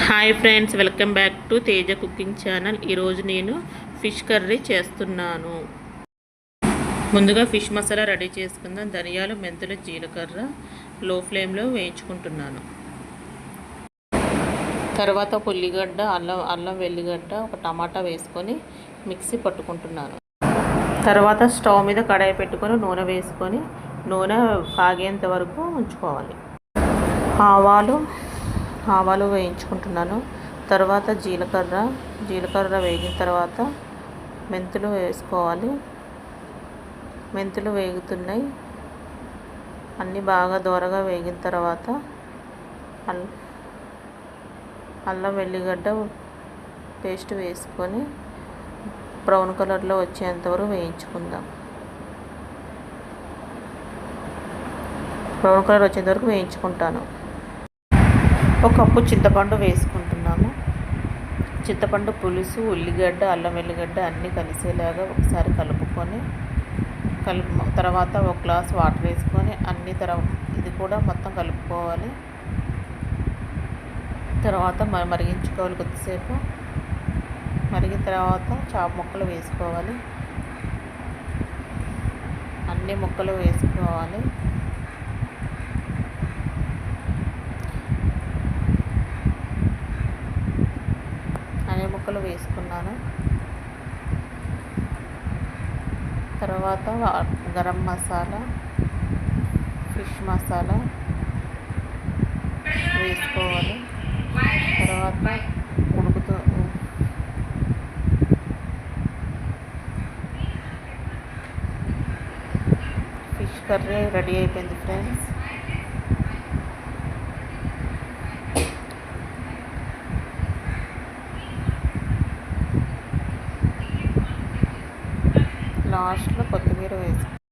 Hi friends, welcome back to Teja cooking channel. ఈరోజు నేను fish curry చేస్తున్నాను. ముందుగా ఫిష్ మసాలా రెడీ చేసుకుందాం. ధనియాలు, మెంతులు, జీలకర్ర లో ఫ్లేమ్లో వేయించుకుంటున్నాను. తర్వాత ఒక ఉల్లిగడ్డ, అల్లం వెల్లిగడ్డ, ఒక టమాటా వేసుకొని మిక్సీ పట్టుకుంటున్నాను. తర్వాత స్టవ్ మీద కడాయి పెట్టుకొని నూనె వేసుకొని నూనె కాగేంత వరకు ఉంచుకోవాలి. ఆవాలు వేయించుకుంటున్నాను. తర్వాత జీలకర్ర వేగిన తర్వాత మెంతులు వేసుకోవాలి. మెంతులు వేగుతున్నాయి. అన్నీ బాగా దోరగా వేగిన తర్వాత అల్లం వెల్లిగడ్డ పేస్ట్ వేసుకొని బ్రౌన్ కలర్లో వచ్చేంతవరకు వేయించుకుందాం. బ్రౌన్ కలర్ వచ్చేంతవరకు వేయించుకుంటాను. ఒక కప్పు చింతపండు వేసుకుంటున్నాము. చింతపండు పులుసు, ఉల్లిగడ్డ, అల్లం వెల్లిగడ్డ అన్నీ కలిసేలాగా ఒకసారి కలుపుకొని తర్వాత ఒక గ్లాస్ వాటర్ వేసుకొని ఇది కూడా మొత్తం కలుపుకోవాలి. తర్వాత మరిగించుకోవాలి. కొద్దిసేపు మరిగిన తర్వాత చాప ముక్కలు వేసుకోవాలి. అన్ని ముక్కలు వేసుకోవాలి. అన్ని ముక్కలు వేసుకున్నాను. తర్వాత గరం మసాలా, ఫిష్ మసాలా వేసుకోవాలి. తర్వాత ఫిష్ కర్రీ రెడీ అయిపోయింది ఫ్రెండ్స్. లాస్ట్లో కొత్తిమీర వేసుకోవాలి.